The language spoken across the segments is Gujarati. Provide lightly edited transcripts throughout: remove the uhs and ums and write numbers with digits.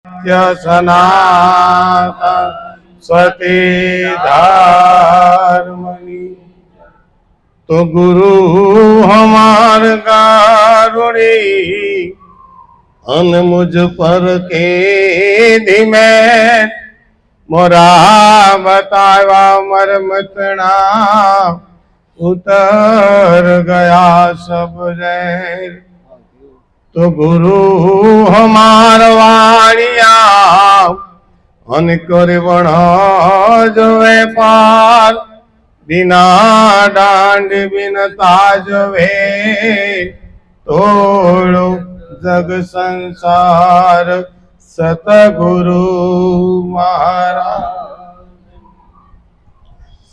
સનાતન સતી ધર્મની તો ગુરુ હમાર કારુણી અન મુझ પર કે ધીમે મોરા બતાવા મરમતના ઉતર ગયા સબ રે તો ગુરુ હમાર વાણિયા અન કરવણ જોવે પાર बिना डांड बिन ताज वे तोड़ो जग संसार सतगुरु महाराज।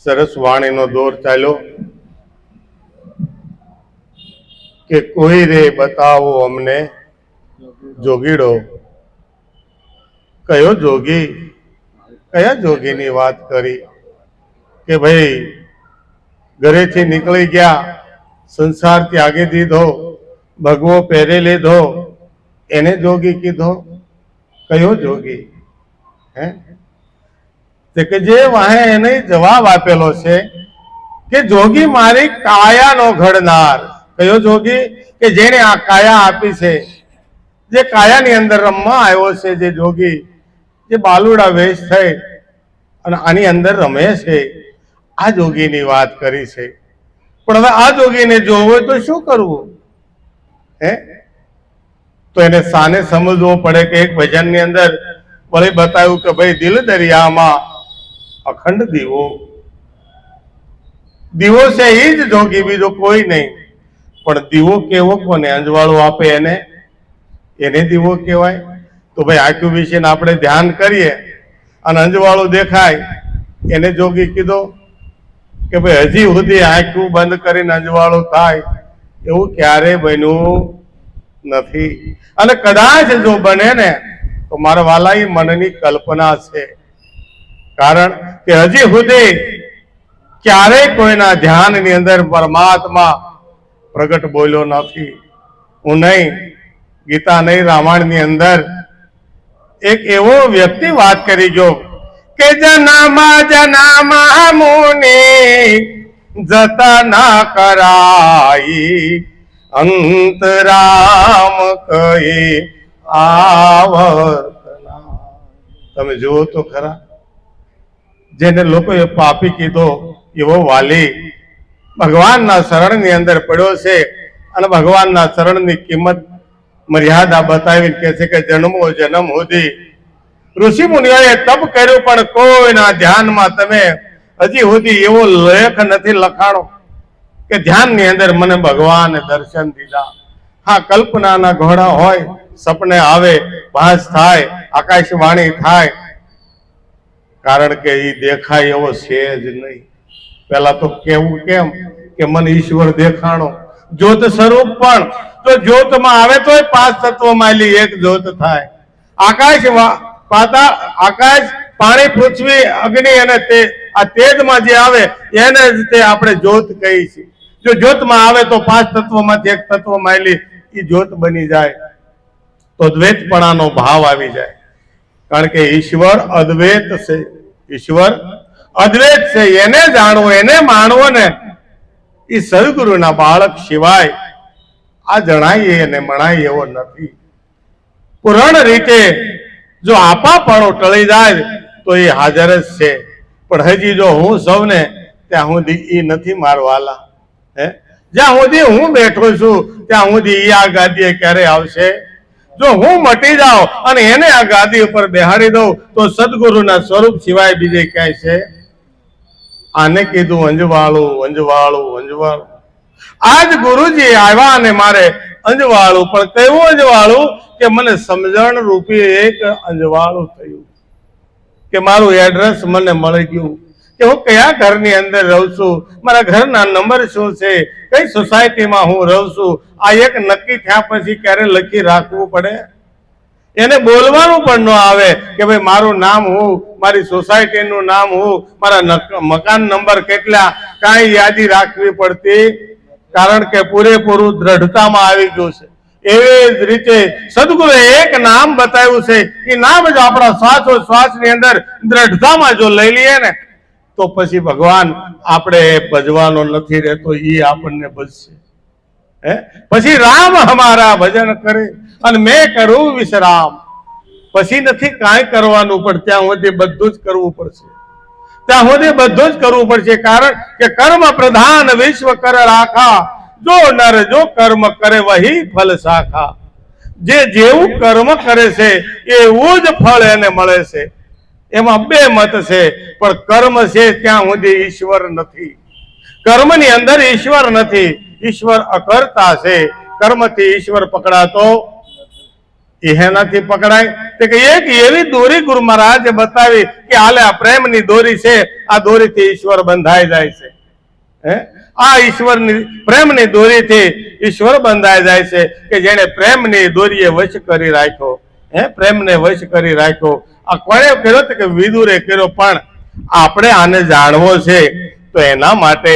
सरस वाणी नो दौर चालो के कोई रे बताओ अमने जोगीड़ो कयो जोगी कया जोगी नी बात करी के भाई घरे थी निकली गया संसार त्यागे दीधो भगवो पहरे लीधो एने जोगी कीधो कयो जोगी है ते के जे वाहे एने जवाब आपेलो छे के जोगी मारी काया नो घड़नार कयो जोगी के जेने आ काया आपी छे जे काया नी अंदर रमवा आव्यो छे जे जोगी जे बालुड़ा वेश थई अने आनी अंदर रमे छे आ जोगी नी बात करी छे पण हवे आ जोगी ने जोवो तो शुं करवुं हे तो एने साने समजवो पड़े के एक भजन नी अंदर वળી बताव्युं के भाई दिल दरियामां अखंड दीवो दीवो छे ई ज जोगी बीजो कोई नहीं पण दीवो केवो कोने अंजवाळो आपे एने एने दीवो कहेवाय तो भाई आख्युं विषय आपणे ध्यान करीए अने अंजवाळो देखाय एने जोगी कीधो के भाई हजी सुधी आंखों बंद करीने अंजवाळो थाय एवुं क्यारे बन्युं नथी अने कदाच जो बने ने तो मारा वाला ई मननी कल्पना छे कारण के हजी सुधी क्यारे कोईना ध्यान नी अंदर परमात्मा प्रगट बोल्यो नथी हूँ नहीं गीता नहीं रामायण नी अंदर एक एवो व्यक्ति बात करी गयो के जनमा जनमा मुनि जतना कराई अंतराम कही आवतना तमे जुओ तो खरा जेने लोकोए पापी कीधो एवो वाली भगवान ना शरण नी अंदर पड्यो छे अने भगवान ना शरण नी किंमत मर्यादा बतावी के छे के जन्मो जन्म सुधी ऋषि मुनिओए तप कर्યું પણ કોઈના ધ્યાનમાં તમે હજી સુધી એવો લેખ નથી લખાણો કે ધ્યાનની અંદર મને ભગવાને દર્શન દીધા। હા કલ્પનાના ઘોડા હોય સપને આવે ભાસ થાય આકાશવાણી થાય કારણ કે એ દેખાય એવો છે જ નહીં। પહેલા તો કેવું કેમ કે મને ઈશ્વર દેખાણો જ્યોત સ્વરૂપ પણ તો જ્યોતમાં આવે તોય પાંચ તત્વમાંથી એક જ્યોત થાય। આકાશ पाताळ आकाश पाणी पृथ्वी अग्नि अने ते आ तेज में जे आवे एने ज ते आपणे ज्योत कही छे। जो ज्योत में आवे तो पांच तत्व मांथी एक तत्व मायली ई ज्योत बनी जाए तो द्वैतपणानो भाव आवी जाए कारण के ईश्वर अद्वैत छे। ईश्वर अद्वैत छे एने जाणवो एने माणवो ने ई सद्गुरुना बाळक सिवाय आ जणाय अने मणाय एवो नथी। पूर्ण रीते जो आपापणो टळी जाए तो ये हाजर ज छे पण हजी जो हूँ सौने त्यां सुधी ई नथी मारवाला हे ज्यां सुधी हूँ बैठो छुं त्यां सुधी ई आ गादीए क्यारे आवशे। जो हूँ मटी जाओ अने एने आ गादी उपर बेहाड़ी दઉં तो सद्गुरुना स्वरूप सिवाय बीजे क्यां छे। आने कीधुं अंजवाळू अंजवाळू अंजवाळू आज गुरुजी आव्या अने मारे अंजवाळू पण केवुं अंजवाळू के मने समझण रूपी एक अंजवाळू थयुं के मारू एड्रेस मने मळी गयुं के हूँ कया घरनी अंदर रहूं छुं मारा घरना नंबर शुं छे कई सोसायटी में हूँ रहूं छुं आ एक नक्की थया पछी क्यारे लखी राखवुं पड़े एने बोलवानुं पण न आवे के भाई मारू नाम हूँ मारी सोसायटीनुं नाम हूँ मारा मकान नंबर केटला काई यादी राखवी पड़ती कारण के पूरेपूरुं दृढ़ता में आवी गयुं छे। એવી જ રીતે સદગુરુએ એક નામ બતાવ્યું છે. એ નામ જો આપણા શ્વાસોશ્વાસની અંદર દ્રઢતામાં જો લઈ લઈએ ને તો પછી ભગવાન આપણે ભજવાનો નથી રહેતો, એ આપણને ભજશે. પછી રામ હમારા ભજન કરે અને મેં કરું વિશ્રામ. પછી નથી કાંઈ કરવાનું, પણ ત્યાં સુધી બધું જ કરવું પડશે. ત્યાં સુધી બધું જ કરવું પડશે. કારણ કે કર્મ પ્રધાન વિશ્વ કર રાખા, જો નર જો કર્મ કરે વહી ફલ શાખા. જે જેવું કર્મ કરે છે એવું જ ફળ એને મળે છે. એમાં બે મત છે, પણ કર્મ છે ત્યાં સુધી ઈશ્વર નથી. કર્મની અંદર ઈશ્વર નથી. ઈશ્વર અકર્તા છે. કર્મથી ઈશ્વર પકડાતો એનાથી પકડાય. કે એક એવી દોરી ગુરુ મહારાજે બતાવી કે હાલે આ પ્રેમની દોરી છે, આ દોરીથી ઈશ્વર બંધાઈ જાય છે. આ ઈશ્વરની પ્રેમની દોરીથી ઈશ્વર બંધાઈ જાય છે કે જેને પ્રેમની દોરીએ વશ કરી રાખ્યો. પ્રેમને વશ કરી રાખ્યો. આ કોણે કર્યો? કે વિદુરે કર્યો. પણ આપણે આને જાણવો છે તો એના માટે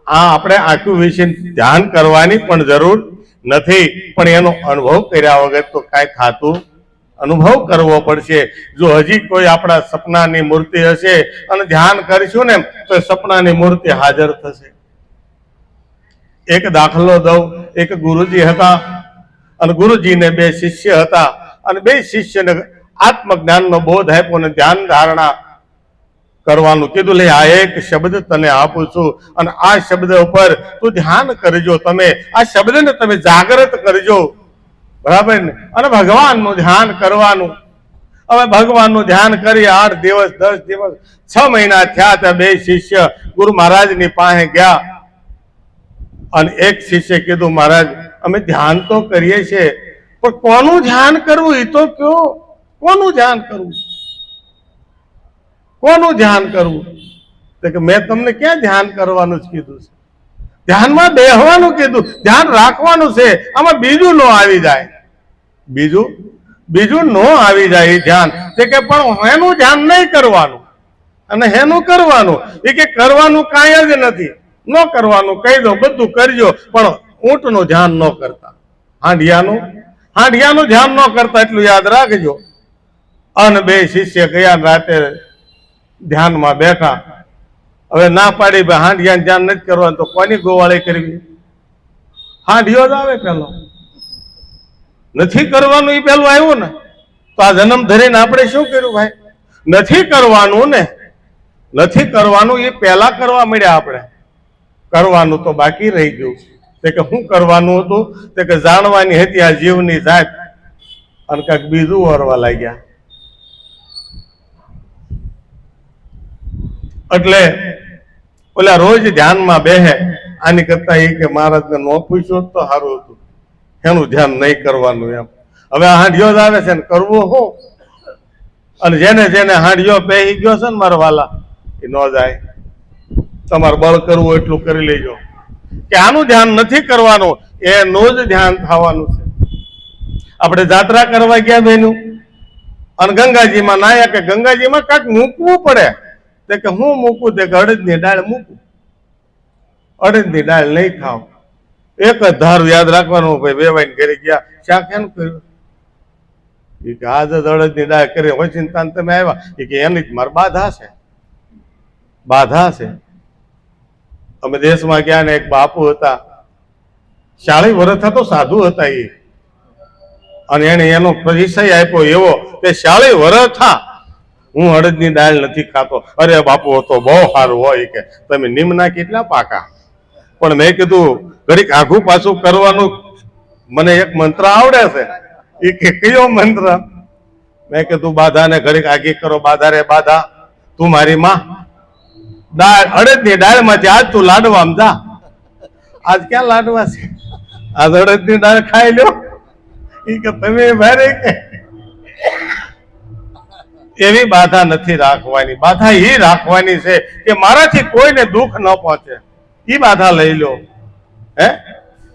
આપણે આખું વિશે ધ્યાન કરવાની પણ જરૂર નથી, પણ એનો અનુભવ કર્યા વગર તો કાંઈ થતું. અનુભવ કરવો પડશે. જો હજી કોઈ આપણા સપનાની મૂર્તિ હશે અને ધ્યાન કરીશું ને તો સપનાની મૂર્તિ હાજર થશે. એક દાખલો દઉં. એક ગુરુજી હતા અને ગુરુજીને બે શિષ્ય હતા અને બે શિષ્યને આત્મજ્ઞાનનો બોધ આપ્યો અને ધ્યાન ધારણા કરવાનું કીધું. લે આ એક શબ્દ તને આપું છું અને આ શબ્દ ઉપર તું ધ્યાન કરજો. તમે આ શબ્દને તમે જાગૃત કરજો, બરાબર ને? અને ભગવાનનું ધ્યાન કરવાનું. હવે ભગવાનનું ધ્યાન કરી 8 દિવસ 10 દિવસ 6 મહિના થયા. ત્યાં બે શિષ્ય ગુરુ મહારાજની પાસે ગયા અને એક શિષ્ય કીધું, મહારાજ અમે ધ્યાન તો કરીએ છીએ, પણ કોનું ધ્યાન કરવું એ તો કયો. કોનું ધ્યાન કરવું? કોનું ધ્યાન કરવું? તો કે મેં તમને ક્યાં ધ્યાન કરવાનું જ કીધું છે? ધ્યાનમાં બેહવાનું કીધું, ધ્યાન રાખવાનું છે. આમાં બીજું નો આવી જાય, બીજું નો આવી જાય એ ધ્યાન. તે કે પણ એનું ધ્યાન નહીં કરવાનું અને એનું કરવાનું. એ કે કરવાનું કાંઈ જ નથી, ન કરવાનું કહી દો, બધું કરજો, પણ ઊંટનું ધ્યાન ન કરતા, હાંડિયાનું ધ્યાન ન કરતા, એટલું યાદ રાખજો. અને બે શિષ્ય ગયા રાતે ધ્યાનમાં બેઠા. હવે ના પાડી ભાઈ હાંડિયાનું ધ્યાન નથી કરવાનું, તો કોની ગોવાળી કરવી? હાંડિયો જ આવે પેલો. નથી કરવાનું એ પેલું આવ્યું ને. તો આ જન્મ ધરીને આપણે શું કર્યું ભાઈ? નથી કરવાનું ને, નથી કરવાનું એ પહેલા કરવા મળ્યા. આપણે કરવાનું તો બાકી રહી ગયું. તે કે શું કરવાનું હતું? તે કે જાણવાની હતી આ જીવની જાત, અને કાંઈક બીજું વરવા લાગ્યા. એટલે ઓલા રોજ ધ્યાનમાં બેહે. આની કરતા એ કે મહારાજને ન પૂછ્યું તો સારું હતું, એનું ધ્યાન નહીં કરવાનું એમ. હવે આ હાંડિયો જ આવે છે ને કરવું શું? અને જેને જેને હાંડિયો બેહી ગયો છે ને મારા વાલા, એ ન જાય. તમારે બળ કરવું એટલું કરી લેજો કે આનું ધ્યાન નથી કરવાનું, એનું જ ધ્યાન થવાનું છે. આપણે જાત્રા કરવા ગયા બેનું અને ગંગાજીમાં નાયા કે ગંગાજીમાં કાંઈક મૂકવું પડે. તે કે હું મૂકું? તે કે અડદની દાળ મૂકું. અડદની દાળ નહીં ખાવ. એક જ ધારું યાદ રાખવાનું. ભાઈ વેવાઈને ઘરે ગયા, શાક એનું કર્યું? એ કે આજ જ અડદની દાળ કરી. વચિંતાન તમે આવ્યા? એ કે એની જ મારે બાધા છે. અમે દેશમાં ગયા ને એક બાપુ હતા, 40 વર્ષ તો સાધુ હતા એ, અને એને એનો પરિચય આપ્યો એવો કે 40 વર્ષ થા હું અડદની દાળ નથી ખાતો. અરે બાપુ તો બહુ સારું હોય કે તમે નિમના કેટલા પાકા. પણ મેં કીધું ઘડીક આઘું પાછું કરવાનું, મને એક મંત્ર આવડે છે. એ કે કયો મંત્ર? મેં કીધું બાધાને ઘડીક આગી કરો. બાધા રે બાધા, તું મારી માં. દાળ અડદની દાળમાંથી આજ તું લાડવામાં જા. આજ ક્યાં લાડવા છે? આજ અડદની દાળ ખાઈ લ્યો. એ કે તમે ભારે કે એવી બાધા નથી રાખવાની. બાધા એ રાખવાની છે કે મારાથી કોઈને દુઃખ ન પહોંચે. એ બાધા લઈ લો.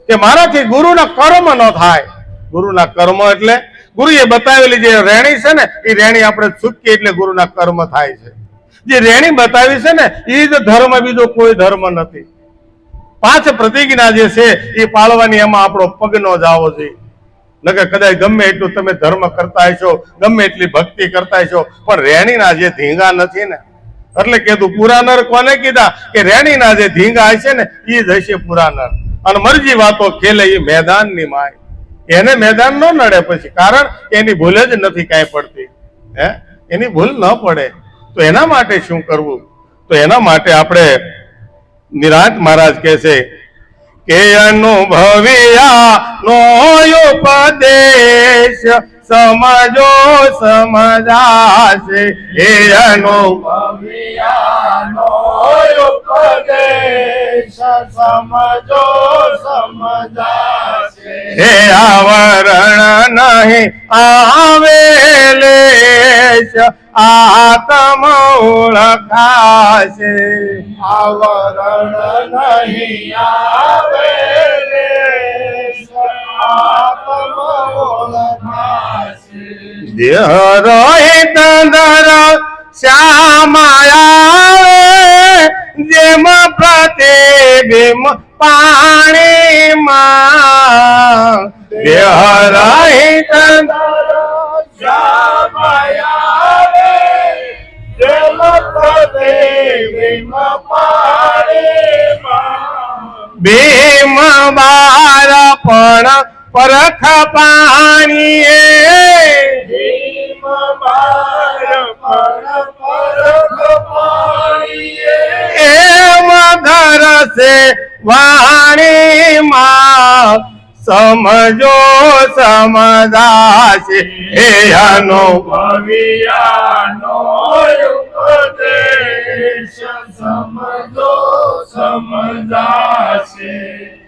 કે મારાથી ગુરુના કર્મ ન થાય. ગુરુના કર્મ એટલે ગુરુએ બતાવેલી જે રેણી છે ને, એ રેણી આપણે ચૂકીએ એટલે ગુરુના કર્મ થાય છે. જે રેણી બતાવી છે ને, એ જ ધર્મ, બીજો કોઈ ધર્મ નથી. પાંચ પ્રતિજ્ઞા જે છે એ પાળવાની, એમાં આપણો પગ ન જાવો જોઈએ. નકર કદાચ ગમે એટલું તમે ધર્મ કરતા હશો, ગમે એટલી ભક્તિ કરતા હશો, પણ રેણીના જે ધીંગા નથી ને, એટલે કીધું પૂરા નર કોને કીધા કે રેણીના જે ધીંગા હશે ને એ જ હશે પૂરા નર. અને મરજી વાતો ખેલે એ મેદાનની માય, એને મેદાન ન નડે પછી, કારણ એની ભૂલ જ નથી કાંઈ પડતી. એની ભૂલ ન પડે તો એના માટે શું કરવું? તો એના માટે આપણે નિરાંત મહારાજ કહે છે કે અનુભવ્યા નો ઉપદેશ સમજો સમજાશે. એ અનુભવ્યા નો ઉપદેશ સમજો સમજાશે. હે આવરણ નહીં આવેલે આત્મ ઓળખાશે. આવરણ નહીં આવેલે આત્મ ઓળખાશે. દેહ રોહિત દર શ્યામાયા જેમ પ્રતિબિંબ પાણીમાં. દેહ રોહિત ભીમ બાર પણ પરખ પાણીએ. એમ ધરશે વાણીમાં સમજો સમજાશે. એ અનુભવ્યાનો ઉપદેશ સમજો સમજાશે.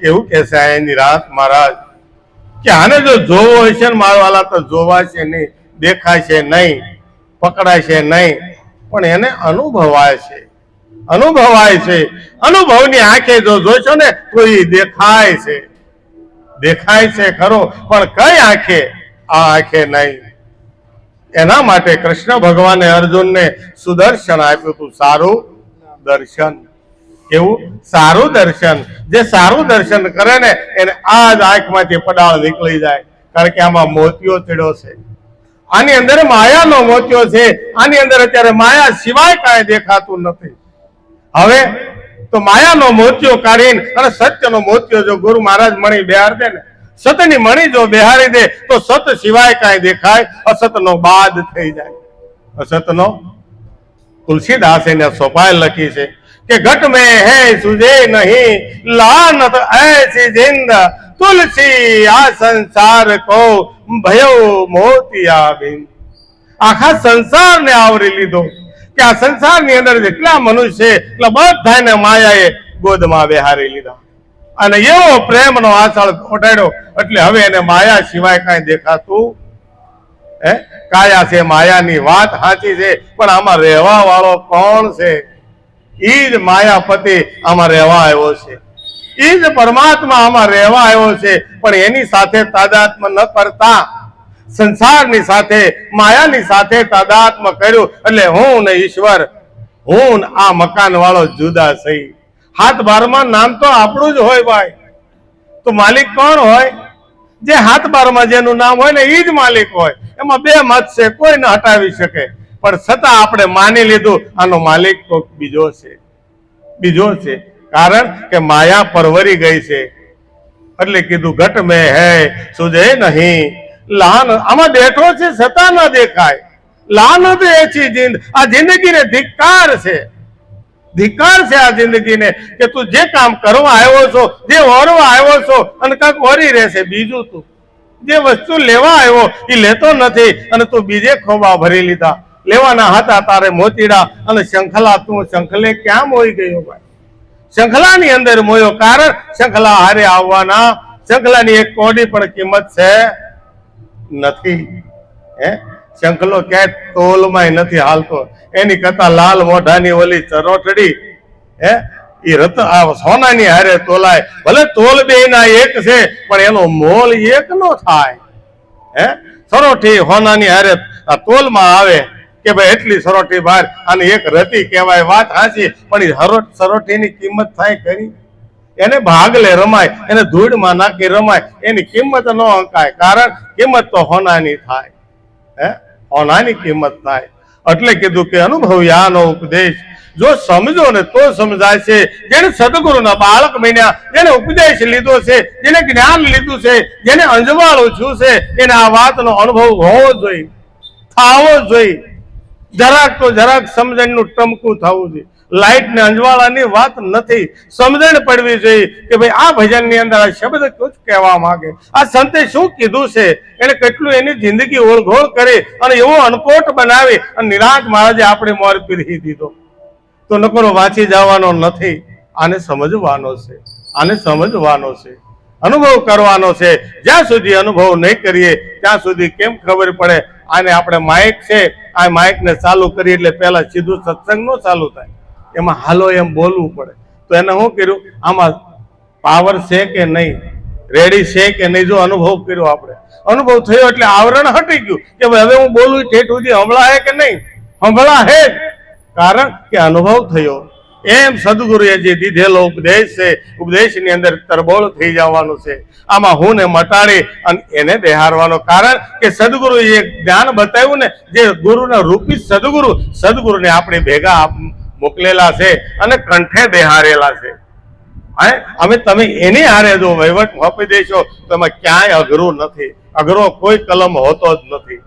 એવું કે છે નિરાંત મહારાજ કે આને જો જોવો હશે ને મારવાલા તો જોવાશે નહીં, દેખાશે નહીં, પકડાશે નહીં, પણ એને અનુભવાય છે, અનુભવાય છે. અનુભવની આંખે જો જોશો ને તો એ દેખાય છે, દેખાય છે ખરો, પણ કઈ આંખે? આ આંખે નહીં. એના માટે કૃષ્ણ ભગવાને અર્જુનને સુદર્શન આપ્યું હતું, સારું દર્શન. એવું સારું દર્શન, જે સારું દર્શન કરે ને એને આ જ આંખમાંથી પડાળ નીકળી જાય, કારણ કે આમાં મોતિયો ચડ્યો છે, આની અંદર માયાનો મોતિયો છે. આની અંદર અત્યારે માયા સિવાય કાંઈ દેખાતું નથી. હવે તો માયાનો મોતિયો કાઢીને અને સત્યનો મોતિયો જો ગુરુ મહારાજ મણી બેહાર દે ને, સતની મણી જો બેહારી દે તો સત સિવાય કાંઈ દેખાય, અસતનો બાદ થઈ જાય. અસતનો તુલસીદાસ એને સોપાય લખી છે કે ઘટ में है सुझे नहीं लानत ऐसी जिंद तुलसी आ संसार को भयो मोतिया बिन. આખા સંસારને આવરી લીધો કે આ સંસારની અંદર જેટલા મનુષ્ય છે એટલે બધાને માયાએ ગોદમાં બેહારી લીધા, અને એવો પ્રેમનો આસળ ઓઢાડ્યો એટલે હવે એને માયા સિવાય કાંઈ દેખાતું કાયા છે. માયાની વાત સાચી છે, પણ આમાં રહેવા વાળો કોણ છે? ઈ જ માયાપતિ આમાં રહેવા આવ્યો છે, ઈ જ પરમાત્મા આમાં રહેવા આવ્યો છે. પણ એની સાથે તાદાત્મ ન કરતા સંસારની સાથે માયાની સાથે તાદાત્મ કર્યું એટલે હું ને ઈશ્વર, હું આ મકાન વાળો જુદા થઈ. હાથ બારમાં નામ તો આપણું જ હોય ભાઈ, તો માલિક કોણ હોય? જે હાથ બારમાં જેનું નામ હોય ને ઈ જ માલિક હોય. એમાં બે મત છે, કોઈ ન હટાવી શકે, પણ છતાં આપણે માની લીધું આનો માલિક કોઈક બીજો છે, બીજો છે. કારણ કે માયા પરવરી ગઈ છે એટલે કીધું ઘટ મેં હે સુજે નહીં લાન. આમાં બેઠો છે છતાં ન દેખાય. લાનત એચી જિંદ, આ જિંદગીને ધિક્કાર છે, ધિક્કાર છે આ જિંદગીને કે તું જે કામ કરવા આવ્યો છો, જે ઓરવા આવ્યો છો અને કાંક ઓરી રહેશે બીજું. તું જે વસ્તુ લેવા આવ્યો એ લેતો નથી અને તું બીજે ખોબા ભરી લીધા. લેવાના હતા તારે મોતીડા અને શંખલા, તું શંખલે ક્યાં મોઈ ગયો ભાઈ? શંખલાની અંદર મોયો, કારણ શંખલા હારે આવવાના. શંખલાની એક કોડી પણ કિંમત છે નથી. શંખલો ક્યાંય તોલમાં નથી હાલતો. એની કરતા લાલ મોઢાની ઓલી ચરોટડી એ રત સોનાની હારે તોલાય. ભલે તોલ બે ના એક છે પણ એનો મોલ એક નો થાય. સરોઠી હોનાની હારે તોલમાં આવે કે ભાઈ એટલી સરોઠી બહાર, અને એક રતી કહેવાય, વાત હાચી, પણ એ સરોઠીની કિંમત થાય ખરી? એને ભાગલે રમાય, એને ધૂળમાં નાખી રમાય, એની કિંમત ન અંકાય. કારણ કિંમત તો હોનાની થાય, હોનાની કિંમત થાય. એટલે કીધું કે અનુભવ્યાનો ઉપદેશ જો સમજો ને તો સમજાય છે. જેને સદગુરુના બાળક બન્યા, જેને ઉપદેશ લીધો છે, જેને જ્ઞાન લીધું છે, જેને અંજવાળું છું છે, એને આ વાતનો અનુભવ હોવો જોઈએ, થવો જોઈએ. જરાક તો જરાક સમજણનું ટમકું થવું જોઈએ. લાઈટ ને અંજવાળાની વાત નથી, સમજણ પડવી જોઈએ કે ભાઈ આ ભજનની અંદર આ શબ્દ શું કહેવા માંગે, આ સંતે શું કીધું છે, એને કેટલું એની જિંદગી ઓળઘોળ કરી અને એવો અનકોટ બનાવી અને નિરાંત મહારાજે આપણે મોર પીરી દીધો. તો નકરો વાંચી જવાનો નથી, આને સમજવાનો છે, આને સમજવાનો છે, અનુભવ કરવાનો છે. જ્યાં સુધી અનુભવ નહીં કરીએ ત્યાં સુધી કેમ ખબર પડે? આને આપણે માઇક છે, આ માઇકને ચાલુ કરીએ એટલે પહેલા સીધું સત્સંગ નો ચાલુ થાય, એમાં હાલો એમ બોલવું પડે. તો એને શું કર્યું? આમાં પાવર છે કે નહીં, રેડી છે કે નહીં, જો અનુભવ કર્યો આપણે, અનુભવ થયો એટલે આવરણ હટી ગયું કે ભાઈ હવે હું બોલું ઠેઠ સુધી હમણાં હે કે નહીં, હમણાં હે. કારણ કે અનુભવ થયો. એમ સદગુરુએ જે દીધેલો ઉપદેશ છે, ઉપદેશની અંદર તરબોળ થઈ જવાનું છે. આમાં હું ને મટાડી અને એને બેહારવાનો. કારણ કે સદગુરુ એ જ્ઞાન બતાવ્યું ને, જે ગુરુના રૂપી સદગુરુને આપણે ભેગા મોકલેલા છે અને કંઠે બેહારેલા છે. અમે તમે એની હારે જો વહીવટ આપી દેશો તો એમાં ક્યાંય અઘરું નથી. અઘરો કોઈ કલમ હોતો જ નથી.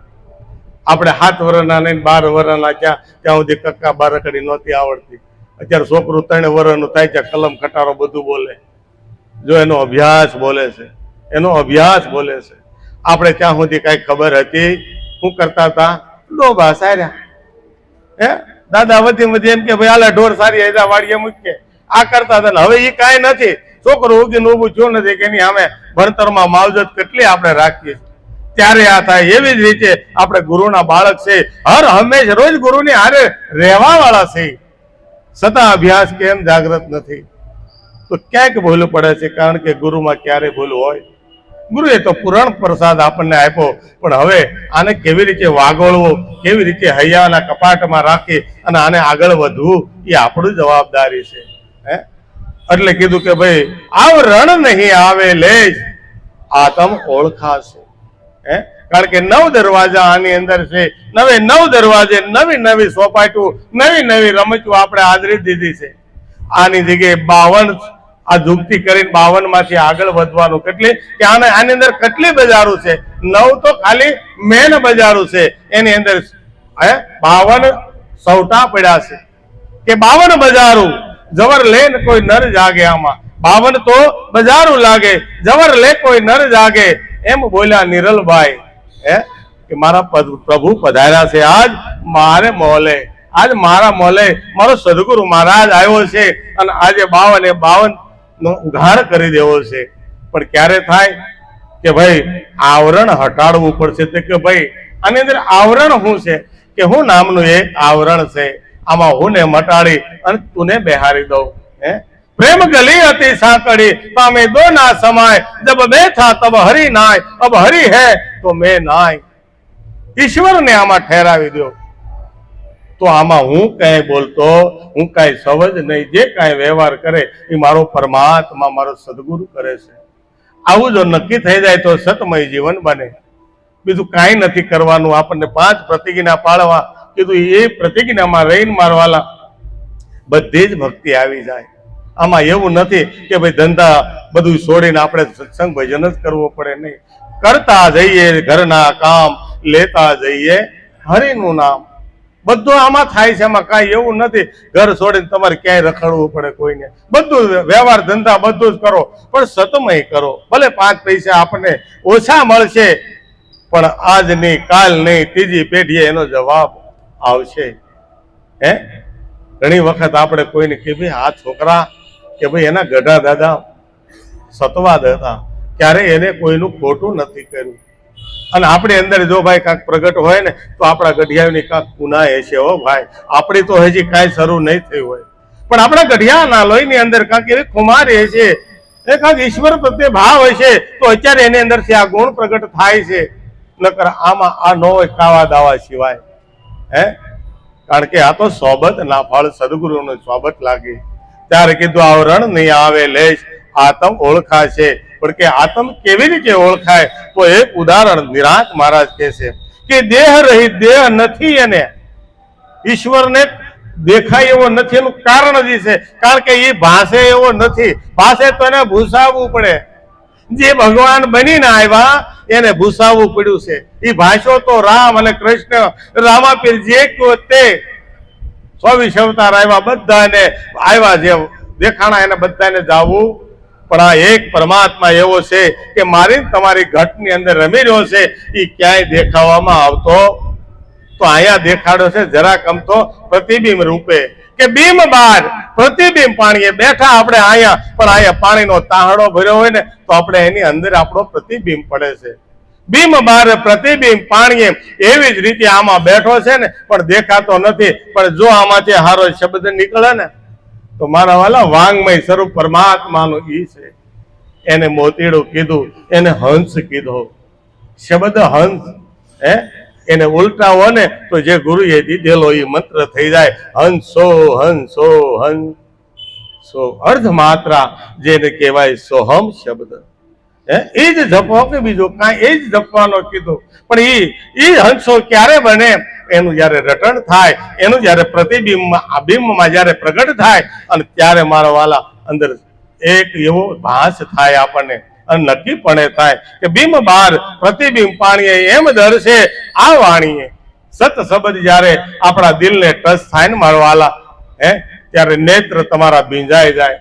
આપણે 7 વર્ષના નહીં 12 વર્ષના ત્યાં સુધી કક્કા બારકડી નહોતી આવડતી. અત્યારે છોકરું 3 વર્ષનું થાય છે, કલમ ખટારો બધું બોલે. જો એનો અભ્યાસ બોલે છે, એનો અભ્યાસ બોલે છે. આપણે ત્યાં સુધી કઈ ખબર હતી? શું કરતા હતા? ડોબા સાર્યા, દાદા વધી વધી એમ કે ભાઈ આલા ઢોર સારી એજા વાડીએ મૂકીએ, આ કરતા હતા. હવે એ કાંઈ નથી. છોકરું ઉગીને ઊભું થયું નથી કે એની સામે ભણતરમાં માવજત કેટલી આપણે રાખીએ ત્યારે આ થાય. એવી જ રીતે આપણે ગુરુના બાળક છે, હર હંમેશ રોજ ગુરુની હારે રહેવા વાળા છે, છતાં અભ્યાસ કેમ જાગૃત નથી? તો ક્યાંક ભૂલ પડે છે. કારણ કે ગુરુમાં ક્યારે ભૂલ હોય? ગુરુએ તો પુરાણ પ્રસાદ આપણને આપ્યો, પણ હવે આને કેવી રીતે વાગોળવો, કેવી રીતે હૈયાના કપાટમાં રાખી અને આને આગળ વધવું, એ આપણી જવાબદારી છે. એટલે કીધું કે ભાઈ આવરણ નહીં આવે લેશ, આતમ ઓળખાશે. કારણ કે 9 દરવાજા આની અંદર છે. 9 દરવાજે નવી નવી સોપાટું, નવી નવી રમતું આપણે આદરી દીધી છે. આની જગ્યાએ 52 આ જુગતી કરીને 52 માંથી આગળ વધવાનું. કેટલી કે આની અંદર કેટલી બજારો છે? 9 તો ખાલી મેન બજારો છે. એની અંદર 52 સૌટા પડ્યા છે કે 52 બજારો જવર લે ને કોઈ નર જાગે. આમાં 52 તો બજારો લાગે, જવર લે કોઈ નર જાગે. એમ બોલ્યા નિરલભાઈ કે મારા પ્રભુ પધાર્યા છે આજ મારે મોલે, આજ મારા મોલે મારો સદગુરુ મહારાજ આવ્યો છે અને આજે 52 નો ઉઘાડ કરી દેવો છે. પણ ક્યારે થાય? કે ભાઈ આવરણ હટાડવું પડશે. તો કે ભાઈ આની અંદર આવરણ શું છે? કે હું નામનું એક આવરણ છે, આમાં હું ને મટાડી અને તુને બેહારી દઉં. પ્રેમ ગલી હતી સાંકડી પામે દો ના સમાય, જબ બેઠા તબ હરી નાય, અબ હરી હે તો મેં નાય. ઈશ્વરને આમાં ઠેરાવી દો. તો આમાં હું કઈ બોલતો, હું કઈ સમજ નહીં. જે કઈ વ્યવહાર કરે એ મારો પરમાત્મા, મારો સદગુરુ કરે છે. આવું જો નક્કી થઈ જાય તો સતમય જીવન બને. બીજું કાંઈ નથી કરવાનું. આપણને 5 પ્રતિજ્ઞા પાળવા કીધું. એ પ્રતિજ્ઞામાં રહીને મારવાલા બધી જ ભક્તિ આવી જાય. આમાં એવું નથી કે ભાઈ ધંધા બધું છોડીને આપણે સત્સંગ ભજન જ કરવું પડે. નહીં, કરતા જઈએ ઘરના કામ, લેતા જઈએ હરિનું નામ. બધું આમાં થાય છે. એમાં કાંઈ એવું નથી ઘર છોડીને તમારે ક્યાંય રખડવું પડે કોઈને. બધું વ્યવહાર ધંધા બધું જ કરો, પણ સતમય કરો. ભલે 5 પૈસા આપણને ઓછા મળશે, પણ આજ નહીં, કાલ નહીં, ત્રીજી પેઢીએ એનો જવાબ આવશે. ઘણી વખત આપણે કોઈને કે ભાઈ આ છોકરા કે ભાઈ એના ગઢા દાદા સતવાદ હતા, ક્યારે એને કોઈનું ખોટું નથી કર્યું. અને આપણી અંદર જો ભાઈ કાંક પ્રગટ હોય ને તો આપણા ગઢિયાની કાંક ગુનાહ હશે. હો ભાઈ, આપણી તો હજી કાંઈ શરૂ નહીં થયું હોય, પણ આપણા ગઢિયાના લોહીની અંદર કાંક એવી ખુમારી હશે, એ કાંક ઈશ્વર પ્રત્યે ભાવ હશે, તો અત્યારે એની અંદરથી આ ગુણ પ્રગટ થાય છે. નકર આમાં આ ન હોય કાવા દાવા સિવાય. કારણ કે આ તો સોબત ના ફળ, સદગુરુનો સોબત લાગી. ત્યારે કીધું આવરણ નહીં આવે લેશ, આત્મ ઓળખાશે. પણ કે આત્મ કેવી રીતે ઓળખાય? તો એક ઉદાહરણ નિરાંત મહારાજ કહે છે કે દેહ રહિત, દેહ નથી એને ઈશ્વરને દેખાય એવો નથી. એનું કારણ જ છે કારણ કે એ ભાષે એવો નથી. ભાષે તો એને ભૂસાવવું પડે. જે ભગવાન બનીને આવ્યા એને ભૂસાવવું પડ્યું છે. એ ભાષો તો રામ અને કૃષ્ણ, રામાપીર જે કયો તે 24 અવતાર આવ્યા, બધાને આવ્યા જે દેખાણા એને બધાને જાવું. પણ આ એક પરમાત્મા એવો છે કે મારી તમારી ઘટની અંદર રમી રહ્યો છે. એ ક્યાંય દેખાવામાં આવતો તો અહીંયા દેખાડો છે જરાક અમથો પ્રતિબિંબ રૂપે કે બિંબ બહાર પ્રતિબિંબ પાણીએ બેઠા આપણે અહીંયા, પણ અહીંયા પાણીનો તાહડો ભર્યો હોય ને તો આપણે એની અંદર આપણો પ્રતિબિંબ પડે છે. બિંબ બહાર પ્રતિબિંબ પાણીએ એવી જ રીતે આમાં બેઠો છે ને પણ દેખાતો નથી. પણ જો આમાંથી હારો શબ્દ નીકળે ને તો મારા વાલા વાંગમય સ્વરૂપ પરમાત્માનું ઈ છે. એને મોતીડું કીધું, એને હંસ કીધો. શબ્દ હંસ એને ઉલટાવો ને તો જે ગુરુએ દીધેલો એ મંત્ર થઈ જાય. હંસો હંસો હંસો અર્ધ માત્રા જેને કહેવાય સોહમ શબ્દ. એ જ જપો કે બીજો કાંઈ, એ જ જપવાનો કીધું. પણ એ હંસો ક્યારે બને? એનું જયારે રટણ થાય, એનું જયારે પ્રતિબિંબમાં બિંબમાં જયારે પ્રગટ થાય અને ત્યારે મારા વાલા અંદર એક એવો ભાસ થાય આપણને અને નક્કીપણે થાય કે બિંબ બહાર પ્રતિબિંબ પાણીએ એમ દર્શે આ વાણીએ. સત શબ્દ જયારે આપણા દિલને ટચ થાય ને મારા વાલા ત્યારે નેત્ર તમારા ભીંજાઈ જાય,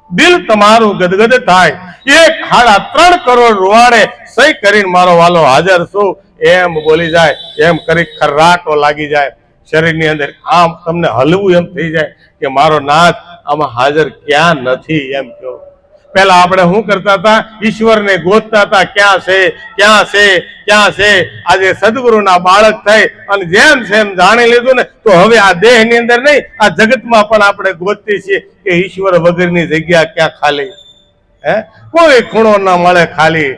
દિલ તમારું ગદગદ થાય. 3.5 કરોડ રૂવાડે સહી કરીને મારો વાલો હાજર છું એમ બોલી જાય, એમ કરી ખર્રાટો લાગી જાય શરીરની અંદર. આમ તમને હલવું એમ થઈ જાય કે મારો નાથ આમાં હાજર ક્યાં નથી એમ કહો. પેલા આપણે શું કરતા હતા? ઈશ્વરને ગોતતા હતા, ક્યાં છે ક્યાં છે ક્યાં છે. આજે સદગુરુના બાળક થઈ અને જેમ જેમ જાણી લીધું ને તો હવે આ દેહની અંદર નહીં, આ જગતમાં પણ આપણે ગોતતી છીએ કે ઈશ્વર વગરની જગ્યા ક્યાં ખાલી. કોઈ ખૂણો ના મળે ખાલી,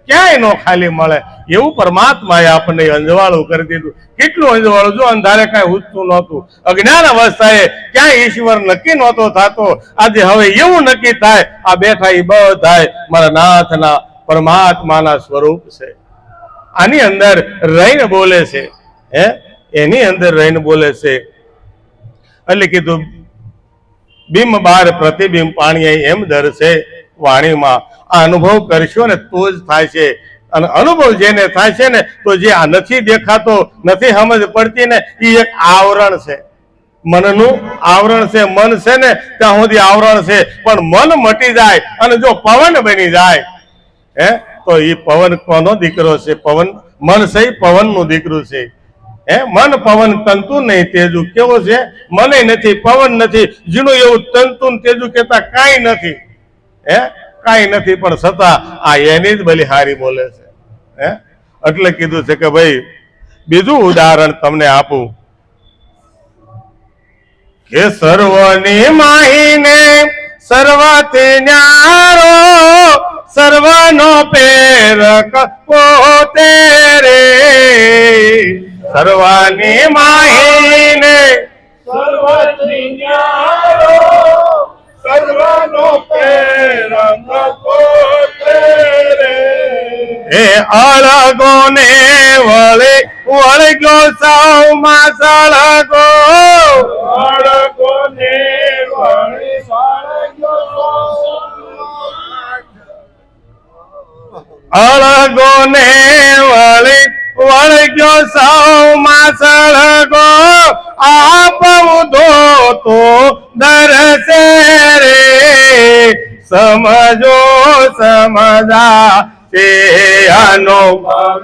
ક્યાંય નો ખાલી મળે. એવું પરમાત્માએ આપણને અંજવાળું કરી દીધું. કેટલું અંજવાળું! જો અંધારે કાંઈ ઉઠતું નહોતું, અજ્ઞાન અવસ્થાએ ક્યાંય ઈશ્વર નક્કી નહોતો થતો. આજે હવે એવું નક્કી થાય, આ બેઠા એ બધાય મારા નાથના પરમાત્માના સ્વરૂપ છે. આની અંદર રહીને બોલે છે, એની અંદર રહીને બોલે છે. એટલે કીધું બિંબ બહાર પ્રતિબિંબ પાણી એમ દર્શે વાણીમાં. આ અનુભવ કરશો ને તો જ થાય છે. અને અનુભવ જેને થાય છે ને તો જે આ નથી દેખાતો, નથી સમજ પડતી ને, એ એક આવરણ છે, મનનું આવરણ છે. મન છે ને ત્યાં સુધી આવરણ છે, પણ મન મટી જાય અને જો પવન બની જાય તો એ પવન કોનો દીકરો છે? પવન મન છે, પવનનું દીકરું છે. મન પવન તંતુ નહીં તેજુ. કેવો છે? મને નથી, પવન નથી, જીનું એવું તંતુ તેજુ કેતા કાંઈ નથી. કાંઈ નથી, પણ છતાં આ એની જ બલિહારી બોલે છે. એટલે કીધું છે કે ભાઈ બીજું ઉદાહરણ તમને આપું કે સર્વની માહીને સર્વથી ન્યારો, સર્વનો પ્રેરક પોતે રે. સર્વની માહીને સર્વથી ન્યારો, સર્વનો પ્રેરક પોતે રે. અળગો ને વળગ્યો સૌમાં સળગો, અળગો ને વળગ્યો, અળગો ને વળગ્યો સૌમાં સળગો. આપવું તો દરસે રે. સમજો સમજા તે અનુભવિયાનો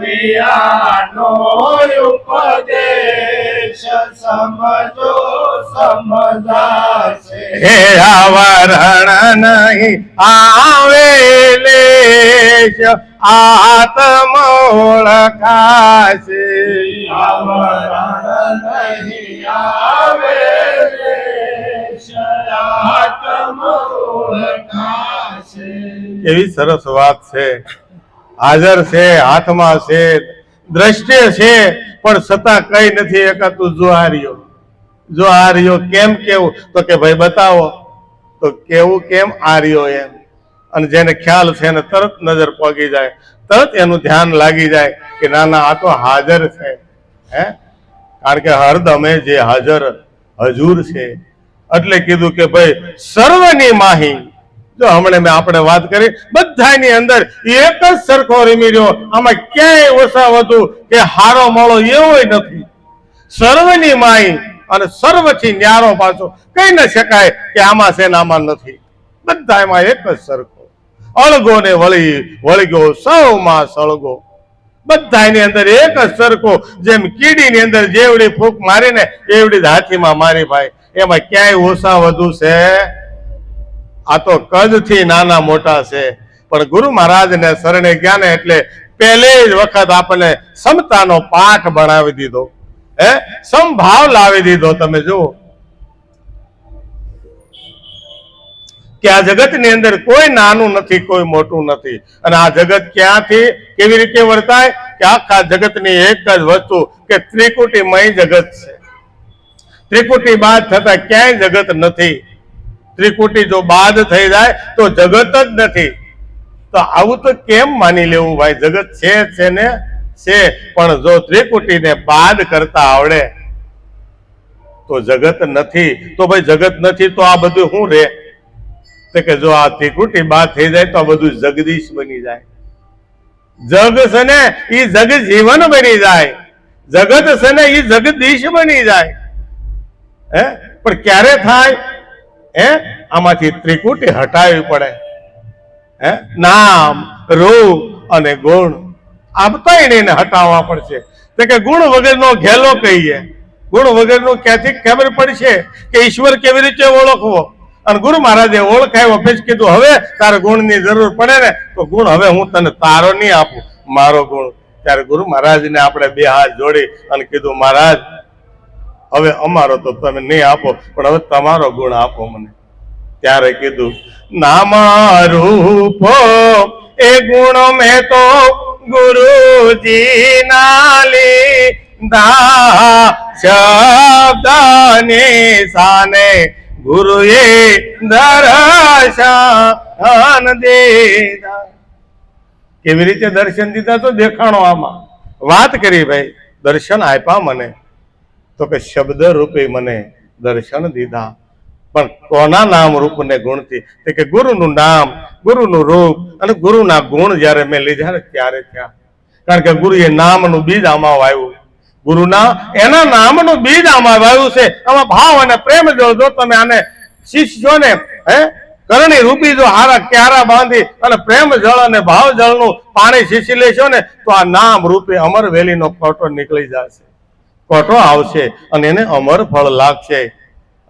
ઉપદેશ સમજો સમજાશે. હે આવરણ નહીં આવેલે આત્મ ઓળખાશે. આવરણ નહીં આવે આત્મ ઓળખાશે. એવી સરસ વાત છે. હાજર છે, હાથમાં છે, દ્રષ્ટિ છે, પણ છતાં કઈ નથી એકાતું. જો આ રહ્યો કેમ કેવું? તો કે ભાઈ બતાવો. તો કેવું કેમ આર્યો એમ. અને જેને ખ્યાલ છે એને તરત નજર પોગી જાય, તરત એનું ધ્યાન લાગી જાય કે ના ના આ તો હાજર છે. કારણ કે હરદમે જે હાજર હજુર છે. એટલે કીધું કે ભાઈ સર્વની માહી. જો હમણાં આપણે વાત કરી બધાની અંદર એક જ સરખો રમી રહ્યો, આમાં ક્યાંય ઓછા વધુ કે હારો મોળો એવો નથી. સર્વની માહી અને સર્વથી ન્યારો પાછો કહી ન શકાય કે આમાં છે ને આમાં નથી. બધા એમાં એક જ સરખો. અળગો ને વળગ્યો સૌમાં સળગો. બધાની અંદર એક જ સરખો. જેમ કીડીની અંદર જેવડી ફૂંક મારીને એવડી જ હાથીમાં મારી ભાઈ. એમાં ક્યાંય ઓછા વધુ છે? આ તો કદથી નાના મોટા છે. પણ ગુરુ મહારાજને શરણે ગયા ને એટલે પહેલી જ વખત આપણને સમતાનો પાઠ ભણાવી દીધો. સમભાવ લાવી દીધો. તમે જુઓ કે આ જગતની અંદર કોઈ નાનું નથી, કોઈ મોટું નથી. અને આ જગત ક્યાંથી કેવી રીતે વર્તાય કે આખા જગતની એક જ વસ્તુ કે ત્રિકુટીમય જગત છે. ત્રિકુટી બાદ થતા ક્યાંય જગત નથી. ત્રિકુટી જો બાદ થઈ જાય તો જગત જ નથી. તો આવું તો કેમ માની લેવું ભાઈ? જગત છે ને છે, પણ જો ત્રિકુટીને બાદ કરતા આવડે તો જગત નથી. તો ભાઈ જગત નથી તો આ બધું શું રે? તો કે જો આ ત્રિકુટી બાદ થઈ જાય તો આ બધું જગદીશ બની જાય. જગ છે ને એ જગ જીવન બની જાય. જગત છે ને એ જગદીશ બની જાય. પણ ક્યારે થાય? આમાંથી ત્રિકુટી હટાવવી પડે. નામ, રૂપ અને ગુણ આ ત્રણેયને હટાવવા પડશે. તો કે ગુણ વગરનો ઘેલો કહીએ. ગુણ વગરનું ક્યાંથી ખબર પડશે કે ઈશ્વર કેવી રીતે ઓળખવો? અને ગુરુ મહારાજે ઓળખાયો, પછી કીધું હવે તારે ગુણની જરૂર પડે ને તો ગુણ હવે હું તને તારો નહીં આપું, મારો ગુણ. ત્યારે ગુરુ મહારાજને આપણે બે હાથ જોડી અને કીધું મહારાજ હવે અમારો તો તમે નહીં આપો, પણ હવે તમારો ગુણ આપો મને. ત્યારે કીધું નામ રૂપો એ ગુણ મેં તો ગુરુજી ના લીધા. શબ્દ નિશાને ગુરુએ દર્શન દીધા. કેવી રીતે દર્શન દીધા? તો દેખાણો આમાં વાત કરી ભાઈ. દર્શન આપ્યા મને તો કે શબ્દ રૂપે મને દર્શન દીધા. પણ કોના નામ રૂપ ને ગુણથી? કે ગુરુનું નામ, ગુરુનું રૂપ અને ગુરુના ગુણ જયારે મેં લીધા ને ત્યારે થયા. કારણ કે ગુરુએ નામનું બીજ આમાં વાવ્યું. ગુરુના એના નામનું બીજ આમાં વાવ્યું છે. આમાં ભાવ અને પ્રેમ જો તમે આને શિષ્યોને કરણી રૂપી જો હારા ક્યારા બાંધી અને પ્રેમ જળ અને ભાવ જળનું પાણી શીશી લેશો ને તો આ નામ રૂપે અમરવેલીનો કોટો નીકળી જશે. કોટો આવશે અને એને અમર ફળ લાગશે.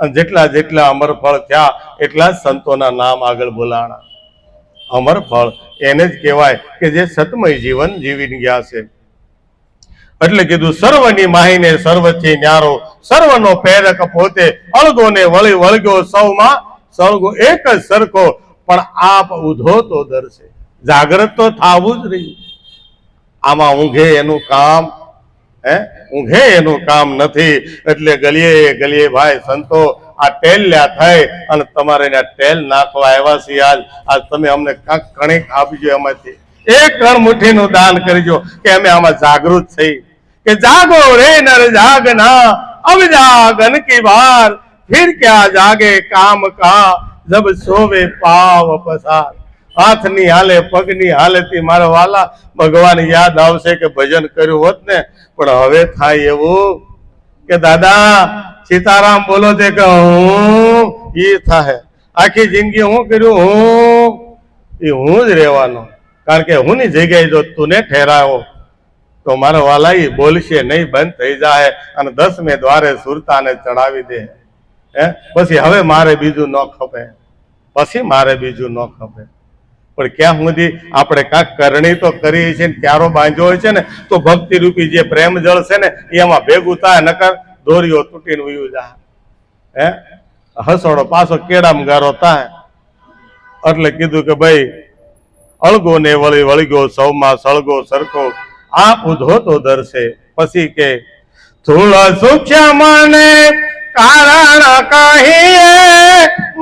અને જેટલા જેટલા અમર ફળ થયા એટલા જ સંતોના નામ આગળ બોલાણા. અમર ફળ એને જ કહેવાય કે જે સતમય જીવન જીવી ગયા છે. એટલે કીધું સર્વની માહીને સર્વથી ન્યારો, સર્વનો પ્રેરક પોતે, અળગો ને વળગ્યો સૌમાં સળગો. એક જ સરખો પણ આપ ઉધો તો દર્શે. જાગ્રત તો થાવું જ રહ્યું. આમાં ઊંઘે એનું કામ ઊંઘે એનું કામ નથી. એટલે ગલીએ ગલીએ ભાઈ સંતો આ ટેલ્યા થઈ અને તમારે ટેલ નાખવા આવ્યા છીએ. આજ તમે અમને કાંક કણિક આપજો, એમાંથી એક કણ મુઠ્ઠીનું દાન કરજો કે અમે આમાં જાગૃત થઈ. કે જાગો રે નર જાગના, अब जागन की बार, फिर क्या जागे काम का, जब सोवे पाव पसार. હાથની હાલે પગની હાલેથી મારા વાલા ભગવાન યાદ આવશે કે ભજન કર્યું હોત ને. પણ હવે થાય એવું કે દાદા સીતારામ બોલો છે કે હું ઈ થાય. આખી જિંદગી હું કર્યું, હું જ રહેવાનો. કારણ કે હું ની જગ્યાએ જો તું ઠેરાવો તો મારા વાલા ઈ બોલશે નહીં, બંધ થઈ જાય અને 10મે દ્વારે સુરતાને ચડાવી દે. પછી હવે મારે બીજું ન ખપે, પછી મારે બીજું ન ખપે. પણ ક્યાં સુધી આપણે કાંક કરણી તો કરી છે ને, ક્યારો બાંધ્યો હોય છે ને, તો ભક્તિ રૂપી જે પ્રેમ જળ છે ને એમાં ભેગું થાય, નકર દોરીઓ તૂટીને વયું જાય. હસોડો પાછો કેળામાં ગારો થાય. એટલે કીધું કે ભાઈ અળગો ને વળગ્યો સૌમાં સળગો સરખો, આપ ઉધો તો દર્શે. પછી કે સ્થૂળ સૂક્ષ્મ ને કારણ કહીએ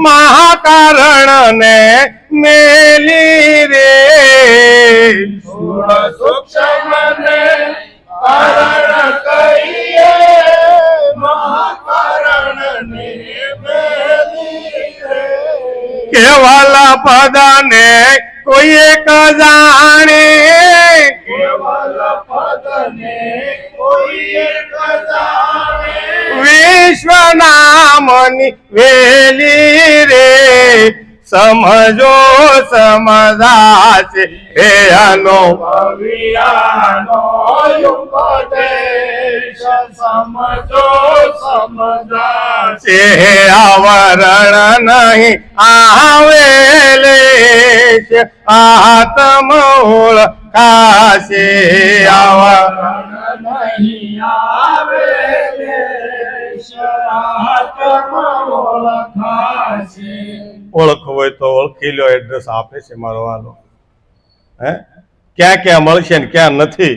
મહાકારણ ને મેલી રે સ્થૂળ સૂક્ષ્મ ને કારણ કહીએ મહાકારણ ને મેલી રે કેવલ પદ ને કોઈ એક જાણે કેવલ પદને કોઈ એક જાણે વિશ્વ નામની વેલી રે સમજો સમજાશે હે અનો ભવિયાનો ઉપદેશ સમજો સમજાશે છે આવરણ નહીં આવેલે આત્મ ઓળખાશે આવરણ નહીં આવે આત્મ ઓળખાશે ઓળખવું હોય તો ઓળખી લો. એડ્રેસ આપે છે મારો વાલો. હે ક્યાં ક્યાં મળશે ને ક્યાં નથી.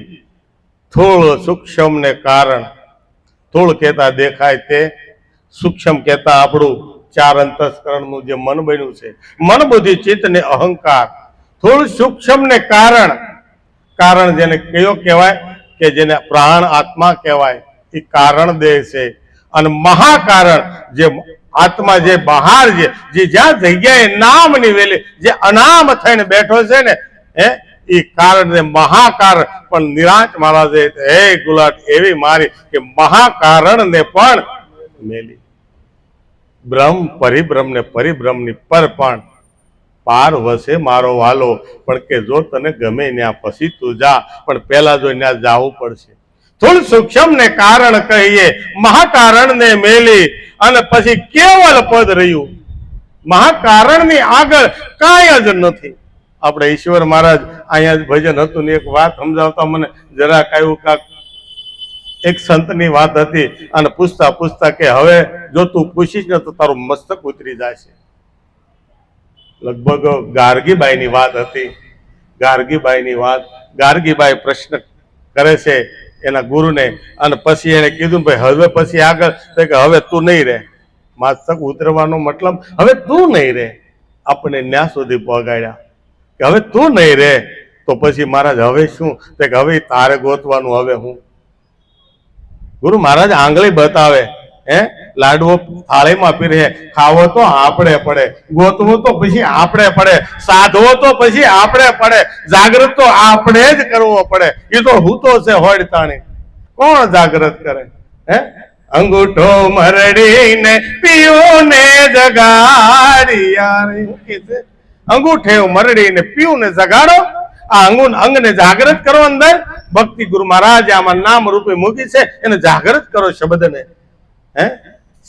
થોળ સૂક્ષ્મ ને કારણ. થોળ કહેતા દેખાય તે, સૂક્ષ્મ કહેતા આપણું ચાર અંતસ્કરણનું જે મન બન્યું છે, મન બુદ્ધિ ચિત્ત ને અહંકાર. થોડું સૂક્ષ્મ ને કારણ. કારણ જેને કયો કહેવાય કે જેને પ્રાણ આત્મા કહેવાય એ કારણ દેહ છે. અને મહાકારણ જે આત્મા જે બહાર જે જ્યાં જગ્યાએ નામની વેલી જે અનામ થઈને બેઠો છે ને એ કારણ ને મહાકારણ. પણ નિરાંત મહારાજે હે ગુલાટ એવી મારી કે મહાકારણ ને પણ મેલી. બ્રહ્મ પરિબ્રહ્મ ને પરિબ્રહ્મની પર પણ પાર વસે મારો વાલો. પણ કે જો તને ગમે ત્યાં પછી તું જા, પણ પેલા જો ત્યાં જવું પડશે. થોડું સૂક્ષ્મ ને કારણ કહીએ મહાકારણ ને મેલી અને પછી કેવલ પદ રહ્યું. મહાકારણ ની આગળ કાંઈ જ નથી. આપણે ઈશ્વર મહારાજ અહીંયા જ ભજન હતું ને એક વાત સમજાવતા મને જરાક આવ્યું કાક એક સંતની વાત હતી અને પૂછતા પૂછતા કે હવે જો તું પૂછીશ ને તો તારું મસ્તક ઉતરી જશે. લગભગ ગાર્ગીબાઈની વાત હતી. ગાર્ગીબાઈની વાત. ગાર્ગીબાઈ પ્રશ્ન કરે છે એના ગુરુને અને પછી એને કીધું ભાઈ હવે પછી આગળ તો કે હવે તું નહીં રહે. મસ્તક ઉતરવાનો મતલબ હવે તું નહીં રહે. આપણે ન્યા સુધી પહોંચાડ્યા કે હવે તું નહીં રહે તો પછી મહારાજ હવે શું? તો કે હવે તારે ગોતવાનું. હવે હું ગુરુ મહારાજ આંગળી બતાવે. લાડવો થાળીમાં પીરે. ખાવો તો આપણે પડે, ગોતવો તો પછી આપણે પડે, સાધવો તો પછી આપણે પડે, જાગૃત તો આપણે જ કરવો પડે. એ તો હું તો છે હોડ તાણી. કોણ જાગૃત કરે? અંગૂઠો મરડીને પીવું ને જગાડી. અંગૂઠે મરડીને પીવું ને જગાડો. આ અંગને જાગૃત કરો. અંદર ભક્તિ ગુરુ મહારાજ આમાં નામ રૂપે મૂકી છે, એને જાગૃત કરો શબ્દને.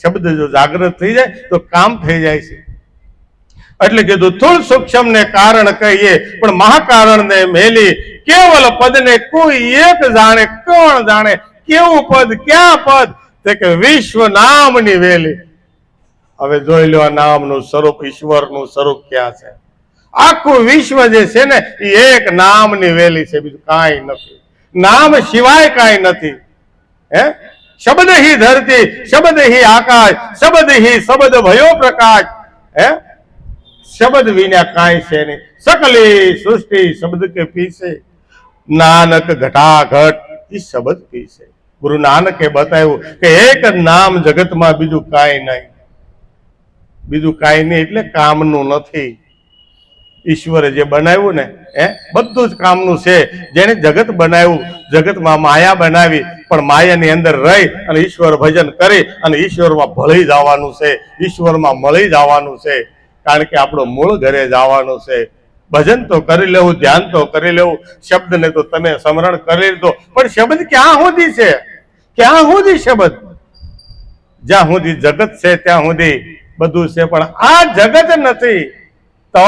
શબ્દ જો જાગૃત થઈ જાય તો કામ થઈ જાય છે. એટલે કીધું થોડું સૂક્ષ્મ ને કારણ કહીએ પણ મહાકારણ ને મેલી. કેવલ પદ ને કોઈ એક જાણે. કોણ જાણે? કેવું પદ? ક્યાં પદ? તે કે વિશ્વ નામની વેલી. હવે જોઈ લો આ નામનું સ્વરૂપ, ઈશ્વરનું સ્વરૂપ ક્યાં છે? આખું વિશ્વ જે છે ને એ એક નામની વેલી છે, બીજું કાંઈ નથી. નામ સિવાય કાંઈ નથી. શબ્દ હી ધરતી, શબ્દ હી આકાશ, શબ્દ હી શબ્દ ભયો પ્રકાશ. શબ્દ વિના કાંઈ છે નહીં. સકલી સૃષ્ટિ શબ્દ કે પીછે. નાનક ઘટાઘટ એ શબ્દ પીછે. ગુરુ નાનકે બતાવ્યું કે એક નામ જગતમાં, બીજું કાંઈ નહીં. બીજું કાંઈ નહીં એટલે કામનું નથી. ઈશ્વરે જે બનાવ્યું ને બધું જ કામનું છે. જેને જગત બનાવ્યું, જગતમાં માયા બનાવી, પણ માયાની અંદર રહી અને ઈશ્વર ભજન કરી અને ઈશ્વરમાં ભળી જવાનું છે, ઈશ્વરમાં મળી જવાનું છે. કારણ કે આપણું મૂળ ઘરે જવાનું છે. ભજન તો કરી લેવું, ધ્યાન તો કરી લેવું, શબ્દને તો તમે સ્મરણ કરી લીધો, પણ શબ્દ ક્યાં સુધી છે? ક્યાં સુધી શબ્દ? જ્યાં સુધી જગત છે ત્યાં સુધી બધું છે, પણ આ જગત નથી તો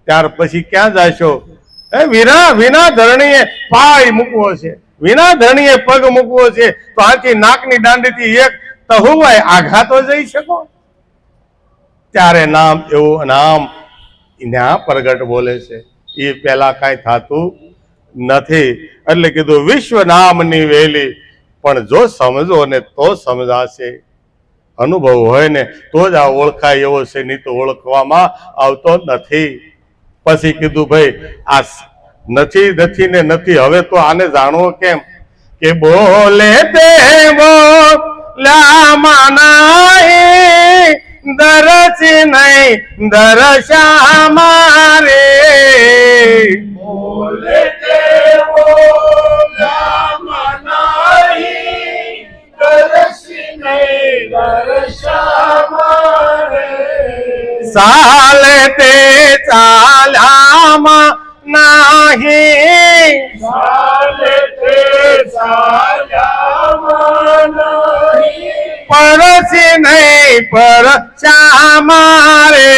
ત્યાર પછી ક્યાં જાશો? વિના ધરણીએ પાય મૂકવો છે, વિના ધરણીએ પગ મૂકવો છે, તો આથી નાકની દાંડીથી એક તહુવાય આઘાતો જઈ શકો? ત્યારે નામ એવું નામ ત્યાં પ્રગટ બોલે છે. એ પેલા કાંઈ થતું નથી. એટલે કીધું વિશ્વ નામની વેલી. પણ જો સમજો ને તો સમજાશે. અનુભવ હોય ને તો જ આ ઓળખાય એવો છે, નહીં તો ઓળખવામાં આવતો નથી. પછી કીધું ભાઈ આ નથી નથી ને નથી, હવે તો આને જાણવો કેમ? કે બોલે તે બોલ્યામાં નહીં, દર્શ નહીં દર્શા મારે. બોલે તે બોલ્યામાં નહીં, દર્શી નહીં દર્શા મારે. ચાલે તે ચાલ્યામાં નહીં, ચાલે તે ચાલ્યામાં નહીં, પરસી નહીં પરચા મારે.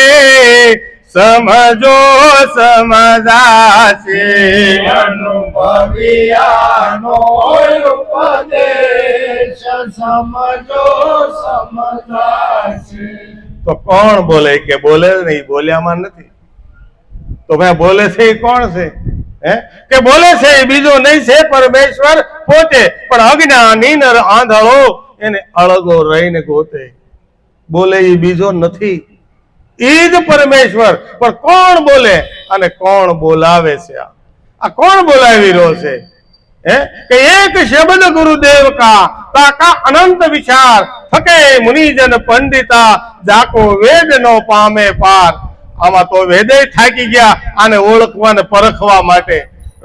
સમજો સમજાશે અનુભવિયાનો ઉપદેશ સમજો સમજાશે. તો કોણ બોલે? કે બોલે નહીં, બોલ્યામાં નથી. તો ભાઈ બોલે છે એ કોણ છે? કે બોલે છે એ બીજો નહીં છે પરમેશ્વર પોતે, પણ અજ્ઞાની નર આંધળો એને અળગો રહીને ગોતે. બોલે એ બીજો નથી, એ જ પરમેશ્વર. પણ કોણ બોલે અને કોણ બોલાવે છે? આ કોણ બોલાવી રહ્યો છે? કે એક શબ્દ ગુરુદેવ કા તાકા અનંત વિચાર, થકે મુનિજન પંડિતા, જાકો વેદ નો પામે પાર. આમાં તો વેદે થાકી ગયા આને ઓળખવા ને પરખવા માટે.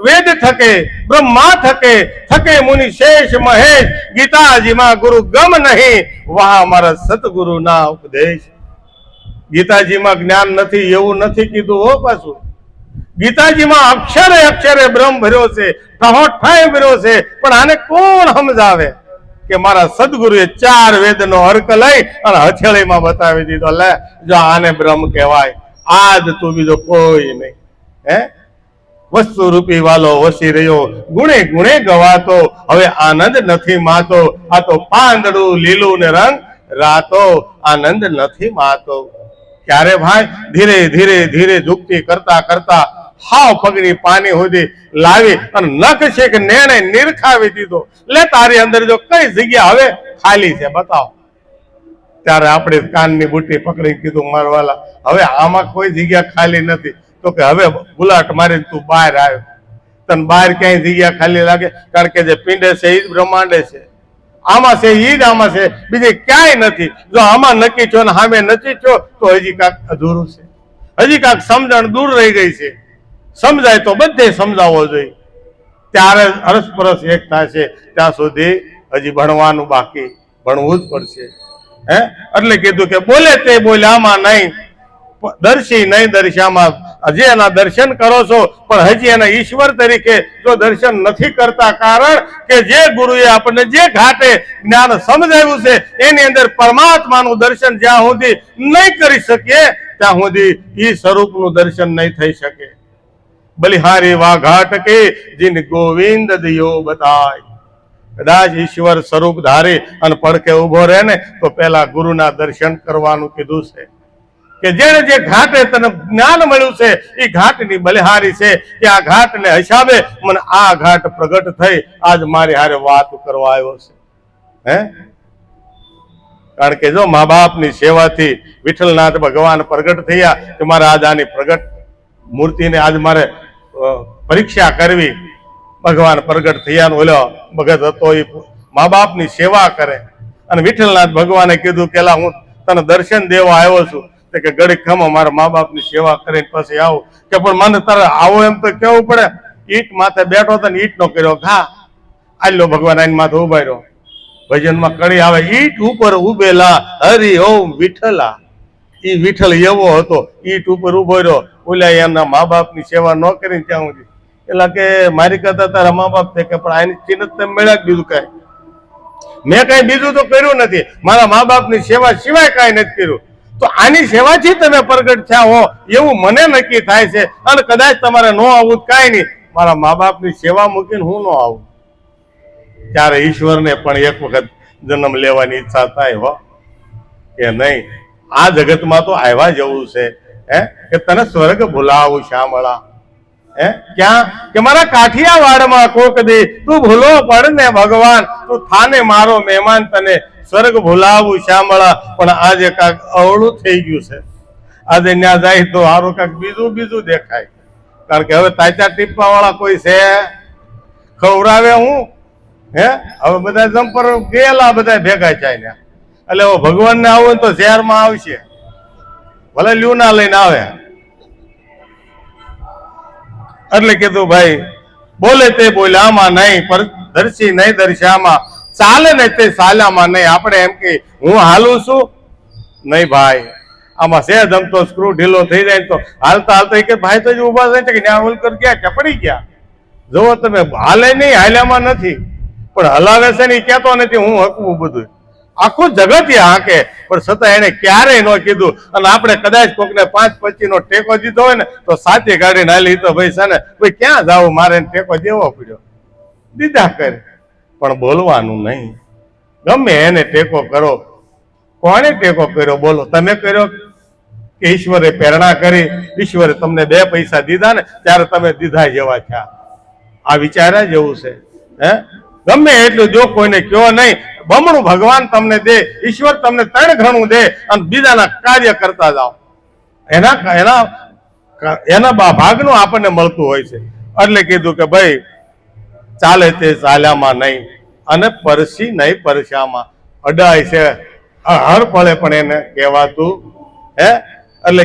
વેદ થકે, બ્રહ્મા થકે, થકે મુનિ શેષ મહેશ, ગીતાજીમાં ગુરુ ગમ નહીં, વાહ મારા સતગુરુ ના ઉપદેશ. ગીતાજીમાં જ્ઞાન નથી એવું નથી કીધું હો. પાછું ગીતાજીમાં અક્ષરે અક્ષરે બ્રહ્મ ભર્યો છે, ઠહોઠાઈ ભર્યો છે, પણ આને કોણ સમજાવે? કે મારા સદગુરુએ 4 વેદનો અર્ક લઈ અને હથેળીમાં બતાવી દીધો, લે જો આને બ્રહ્મ કહેવાય. આજ તું બીજો કોઈ નહીં. વસ્તુ રૂપી વાલો વસી રહ્યો, ગુણે ગુણે ગવાતો, હવે આનંદ નથી માતો. આ તો પાંદડું લીલું ને રંગ રાતો, આનંદ નથી માતો. ક્યારે ભાઈ? ધીરે ધીરે ધીરે ઝુકતી કરતા કરતા હાવ પગની પાની સુધી લાવી અને નખ છે કે નેણે નિરખાવી દીધો. લે તારી અંદર જો કઈ જગ્યા હવે ખાલી છે બતાવો. ત્યારે આપણે કાનની બુટ્ટી પકડી કીધું, મારવાલા હવે આમાં કોઈ જગ્યા ખાલી નથી. તો કે હવે ગુલાટ મારીને તું બહાર આવ્યો, તને બહાર ક્યાંય જગ્યા ખાલી લાગે? કારણ કે જે પીંડે છે એ જ બ્રહ્માંડે છે, આમાં છે ઈ જ આમાં છે, બીજે ક્યાંય નથી. જો આમાં નક્કી છો ને સામે નથી છો તો હજી કાંક અધૂરું છે, હજી કાંક સમજણ દૂર રહી ગઈ છે. સમજાય તો બધે સમજાવવો જોઈએ, ત્યારે અરસપરસ એક થશે. ત્યાં સુધી હજી ભણવાનું બાકી, ભણવું જ પડશે. એટલે કીધું કે બોલે તે બોલ્યામાં નહીં, દર્શી નહીં દર્શામાં. હજી એના દર્શન કરો છો પણ હજી એના ઈશ્વર તરીકે જો દર્શન નથી કરતા. કારણ કે જે ગુરુએ આપણને જે ઘાટે જ્ઞાન સમજાવ્યું છે એની અંદર પરમાત્માનું દર્શન જ્યાં સુધી નહીં કરી શકીએ ત્યાં સુધી ઈ સ્વરૂપનું દર્શન નહીં થઈ શકે. બલિહારી વા ઘાટ કે જીન ગોવિંદ દિયો બતાય. કદાચ ઈશ્વર સ્વરૂપ ધારી અને પડખે ઉભો રહે ને તો પેલા ગુરુના દર્શન કરવાનું કીધું છે. કે જેને જે ઘાટે તને જ્ઞાન મળ્યું છે એ ઘાટની બલિહારી છે કે આ ઘાટને હિસાબે મને આ ઘાટ પ્રગટ થઈ આજ મારી હારે વાત કરવા આવ્યો છે. કારણ કે જો મા બાપની સેવાથી વિઠ્ઠલનાથ ભગવાન પ્રગટ થયા કે મારે આજ આની પ્રગટ મૂર્તિને આજ મારે પરીક્ષા કરવી. ભગવાન પ્રગટ થયા, ઓલો ભગત હતો એ મા બાપની સેવા કરે અને વિઠ્ઠલનાથ ભગવાને કીધું કે હું તને દર્શન દેવા આવ્યો છું. કે ઘડીક ખમો, મારા મા બાપની સેવા કરીને પછી આવું. કે પણ મને તારે આવો એમ તો કેવું પડે. ઈટ માથે બેઠો હતો ને ઈટ નો કર્યો ઘા. આલ્યો ભગવાન આની માથે ઉભા રહ્યો. ભજનમાં કડી આવે, ઈટ ઉપર ઉભેલા હરિ ઓમ વિઠ્ઠલા. ઈ વિઠ્ઠલ એવો હતો, ઈટ ઉપર ઉભો રહ્યો. ઓલા એમના મા બાપની સેવા ન કરીને ત્યાં સુધી એટલે કે મારી કરતા તારા મા બાપ છે કે પણ આની ચિન્હ તમે મળ્યા બીજું કઈ મેં કઈ બીજું તો કર્યું નથી. મારા મા બાપની સેવા સિવાય કઈ નથી કર્યું. તો આની સેવાથી તમે પ્રગટ થયા હો એવું મને નક્કી થાય છે. અને કદાચ તમારે ન આવવું કાંઈ નહીં, મારા મા બાપની સેવા મૂકીને હું ન આવું. ત્યારે ઈશ્વરને પણ એક વખત જન્મ લેવાની ઈચ્છા થાય હો કે નહીં. આ જગતમાં તો આવ્યા જવું છે કે તને સ્વર્ગ ભૂલાવું શ્યામળા. હે ક્યાં કે મારા કાઠિયાવાડમાં કોક દી તું ભૂલો પડ ને ભગવાન, તું થાને મારો મહેમાન, તને સ્વર્ગ ભૂલાવું શ્યામળા. પણ આજે કાંક અવળું થઈ ગયું છે. આજે ત્યાં જાય તો હારું કાંક બીજું દેખાય. કારણ કે હવે તાચા ટીપા વાળા કોઈ છે? ખવડાવે હું? હે હવે બધા જમ્પર ગયેલા બધા ભેગા થાય. એટલે ભગવાન ને આવું તો શહેરમાં આવશે, ભલે લ્યુના લઈને આવે. એટલે કીધું ભાઈ બોલે તે બોલ્યામાં નહીં, પર દર્શી નહીં દર્શ્યામાં, ચાલે ને તે ચાલ્યામાં નહીં. આપણે એમ કે હું હાલું છું નહીં ભાઈ, આમાં સહેજ આમ તો સ્ક્રૂ ઢીલો થઈ જાય તો હાલતા હાલતા કે ભાઈ તો જ ઉભા થાય છે કે ત્યાં ઓલકર ગયા કે પડી ગયા. જુઓ તમે, હાલે નહીં, હાલ્યામાં નથી, પણ હલાવે છે ને એ કહેતો નથી હું હકવું બધું. આખું જગત હાકે, પણ છતાં એને ક્યારેય ન કીધું. અને આપણે કદાચ કોકને 5-25 નો ટેકો દીધો હોય ને તો સાચી ગાડી નાલી તો ભાઈ છે ને ભાઈ ક્યાં જાવું, મારે ટેકો દેવો પડ્યો, દીધા કરે. પણ બોલવાનું નહીં, ગમે એને ટેકો કરો. કોને ટેકો કર્યો બોલો? તમે કર્યો કે ઈશ્વરે પ્રેરણા કરી? ઈશ્વરે તમને 2 પૈસા દીધા ને ત્યારે તમે દીધા જેવા થયા. આ વિચાર્યા જેવું છે. હે ગમે એટલું જો કોઈને કયો નહીં, બમણું ભગવાન તમને દે, ઈશ્વર તમને 3 ગણું દે અને બીજાના કાર્ય કરતા જાઓ. એના ભાગનું આપણને મળતું હોય છે. એટલે કીધું કે ભાઈ ચાલે તે ચાલ્યામાં નહીં અને પરસી નહીં પરસ્યામાં. અડાય છે હર પળે પણ એને કહેવાતું. હે એટલે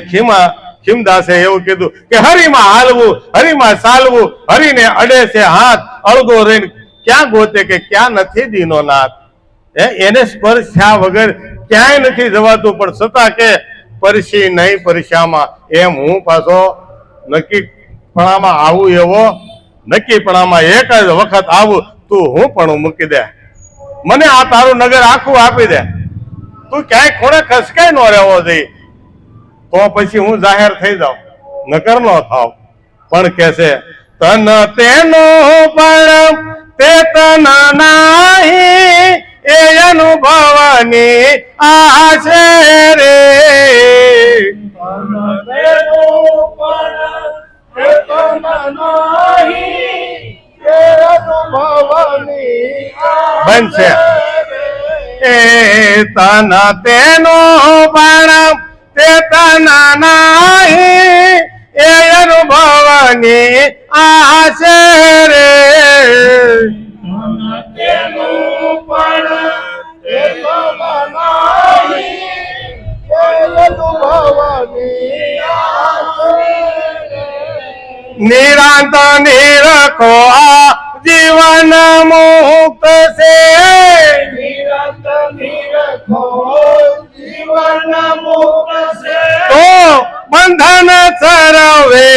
ખીમદાસે એવું કીધું કે હરિમાં હાલવું, હરિમાં ચાલવું, હરિને અડે છે હાથ, અળગો રહીને ક્યાં ગોતે કે ક્યાં નથી દીનો નાથ. એને સ્પર્શ થયા વગર ક્યાંય નથી જવાતું. પણ છતાં કે પરસી નહીં પરસ્યામાં, એમ હું પાછો નક્કીપણામાં આવું, એવો નક્કીપણામાં એક જ વખત આવું. તું હું પણ મૂકી દે, મને આ તારું નગર આખું આપી દે, તું ક્યાંય ખૂણે ખસકાય ન રહેવો જોઈએ, તો પછી હું જાહેર થઈ જાઉં, નકર નો થાવ. પણ કે છે તન તેનો પણ તે તન નાહી, એ અનુભવની આ છે રે. બનશે એ તન તેનો પણ તે તન નાહી, એ અનુભવની આ છે રે. નિરાંત નિરખો આ જીવન મુક્ત છે, તો બંધન સર્વે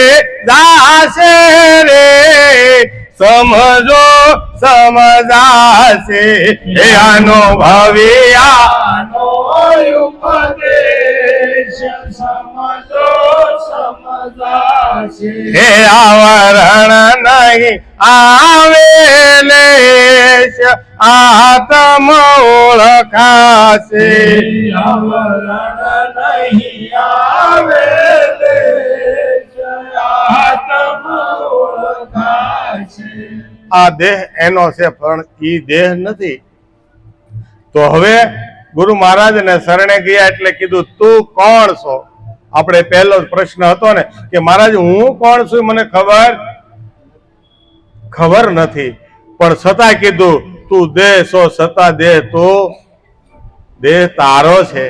જાશે રે. સમજો સમજાશે એ અનુભવિયા, હે આવરણ નહીં આવે લેશ, આત્મ ઓળખાશે. આ દેહ એનો છે પણ ઈ દેહ નથી. તો હવે ગુરુ મહારાજ ને શરણે ગયા એટલે કીધું તું કોણ છો? આપણે પહેલો પ્રશ્ન હતો ને કે મહારાજ હું કોણ છું મને ખબર નથી, પણ છતાં કીધું તું દેહ છો, છતાં દેહ તું દેહ તારો છે,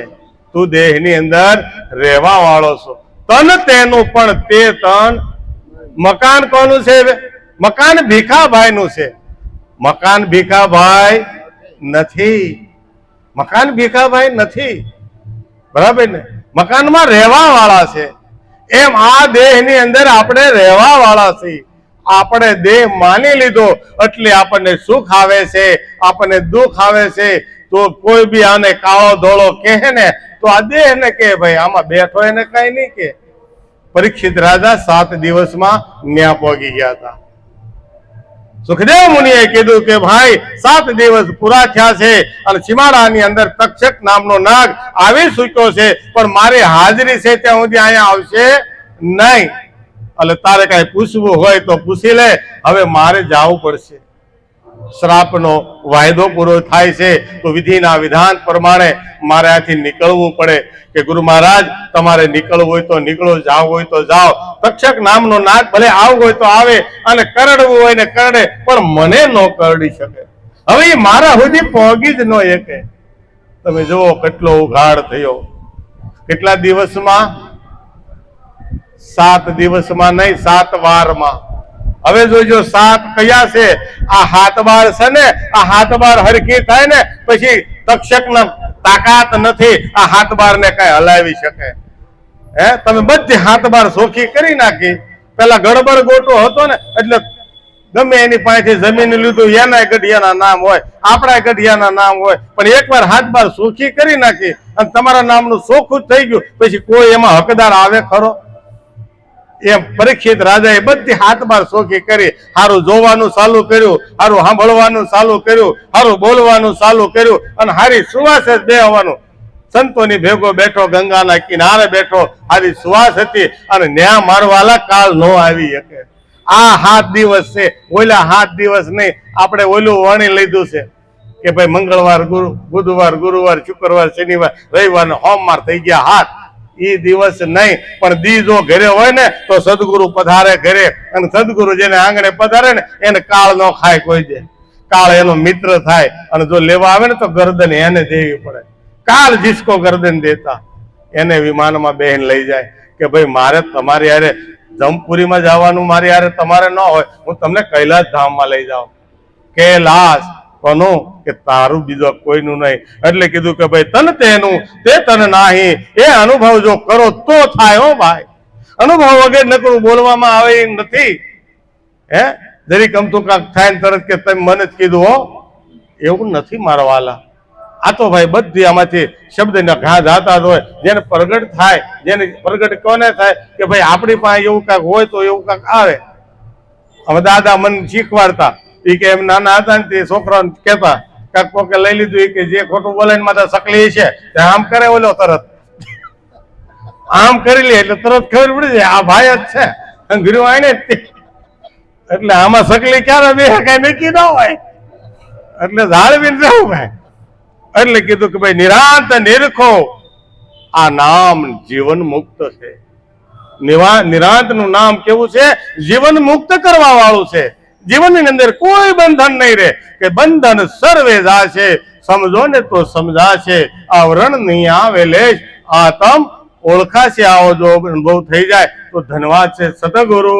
તું દેહની અંદર રહેવા વાળો છો. તન તેનું પણ તે તન. મકાન કોનું છે? મકાન ભીખાભાઈ નું છે. મકાન ભીખાભાઈ નથી, મકાન ભીખાભાઈ નથી, બરાબર ને? મકાનમાં રહેવા વાળા છે. એમ આ દેહની અંદર આપણે રહેવા વાળા છીએ. આપણે દેહ માની લીધો એટલે આપણને સુખ આવે છે, આપણને દુઃખ આવે છે. તો કોઈ બી આને કાળો ધોળો કહે ને તો આ દેહ ને કે ભાઈ આમાં બેઠો એને કઈ નહીં કે. પરીક્ષિત રાજા 7 દિવસમાં ન્યા પહોંચી ગયા હતા. સુખદેવ મુનિએ કીધું કે ભાઈ 7 દિવસ પૂરા થયા છે અને સીમાડાની અંદર તક્ષક નામનો નાગ આવી ચૂક્યો છે, પણ મારી હાજરી છે ત્યાં સુધી અહીંયા આવશે નહીં. એટલે તારે કાંઈ પૂછવું હોય તો પૂછી લે, હવે મારે જવું પડશે. શ્રાપનો વાયદો પૂરો થાય છે તો વિધિના વિધાન પ્રમાણે મારે આથી નીકળવું પડે કે ગુરુ મહારાજ તમારે નીકળવું હોય તો નીકળો, જાવ હોય તો જાઓ. તક્ષક નામનો નાગ ભલે આવવો હોય તો આવે અને કરડવું હોય ને કરડે, પણ મને ન કરડી શકે. હવે એ મારા સુધી પહોંચી જ ન શકે. તમે જુઓ કેટલો ઉઘાડ થયો. કેટલા દિવસમાં? 7 દિવસમાં નહીં, 7 વારમાં. હવે જોજો 7 કયા છે? આ હાથ બાર છે ને, આ હાથ બાર હરખી થાય ને પછી તક્ષકના તાકાત નથી આ હાથ બાર ને કઈ હલાવી શકે. તમે બધી હાથ બાર સોખી કરી નાખી. પેલા ગડબડ ગોટો હતો ને એટલે ગમે એની પાસેથી જમીન લીધું, એના ગઢિયાના નામ હોય, આપણા ગઢિયાના નામ હોય, પણ એકવાર હાથ બાર સોખી કરી નાખી અને તમારા નામનું સોખું થઈ ગયું, પછી કોઈ એમાં હકદાર આવે ખરો? એમ પરીક્ષિત રાજાએ બધી હાથ બાર સોખી કરી. સારું જોવાનું ચાલુ કર્યું, સારું સાંભળવાનું ચાલુ કર્યું, સારું બોલવાનું ચાલુ કર્યું અને હારી સુવાસે જ બેહવાનું. સંતોની ભેગો બેઠો, ગંગાના કિનારે બેઠો, હારી સુવાસ હતી અને ન્યા મારવાલા કાળ નો આવી શકે. આ 7 દિવસ છે, ઓલા 7 દિવસ નહીં. આપણે ઓલું વણી લીધું છે કે ભાઈ મંગળવાર, બુધવાર, ગુરુવાર, શુક્રવાર, શનિવાર, રવિવાર ને સોમવાર થઈ ગયા 7. એ દિવસ નહીં, પણ દી જો ઘરે હોય ને તો સદગુરુ પધારે ઘરે, અને સદગુરુ જેને આંગણે પધારે ને એને કાળ નો ખાય કોઈ દે. કાળ એનો મિત્ર થાય અને જો લેવા આવે ને તો ગરદન એને દેવી પડે. કાળ જીસકો ગરદન દેતા, એને વિમાનમાં બેન લઈ જાય કે ભાઈ મારે તમારી હારે જમપુરીમાં જવાનું, મારી હારે તમારે ન હોય, હું તમને કૈલાસ ધામમાં લઈ જાઉં. કૈલાસ કોનું? કે તારું, બીજો કોઈનું નહીં. એટલે કીધું કે ભાઈ તન તેનું તે તન નાહી, એ અનુભવ જો કરો તો થાય. હો ભાઈ, અનુભવ વગર નકરું બોલવામાં આવે એમ નથી. જરીક અમથું કાંક થાય ને તરત કે તમે મને જ કીધું. હો, એવું નથી મારા વાલા. આ તો ભાઈ બધી આમાંથી શબ્દના ઘા જાતા જ હોય. જેને પ્રગટ થાય, જેને પ્રગટ કોને થાય કે ભાઈ આપણી પાસે એવું કાંક હોય તો એવું કાંક આવે. હવે દાદા મને શીખવાડતા એ કે એમ નાના હતા ને તે છોકરાઓને કહેતા કાંક કોકે લઈ લીધું, એ કે જે ખોટું બોલે ને માથે સકલી છે આમ કરે, ઓલો તરત આમ કરી લે એટલે તરત ખબર પડી જાય આ ભાઈ જ છે, અંગર્યું આને જ. એટલે આમાં સકલી ક્યારે બે કઈ નક્કી ન હોય, એટલે જાળવીને જવું ભાઈ. એટલે કીધું કે ભાઈ નિરાંત નિરખો, આ નામ જીવન મુક્ત છે. નિરાંત નું નામ કેવું છે? જીવન મુક્ત કરવા વાળું છે. જીવનની અંદર કોઈ બંધન નહીં રહે, કે બંધન સર્વે જાશે, સમજો ને તો સમજાશે, આવરણ નહીં આવે લેશ, આતમ ઓળખાશે. આવો જો અનુભવ થઈ જાય તો ધન્યવાદ છે સદગુરુ.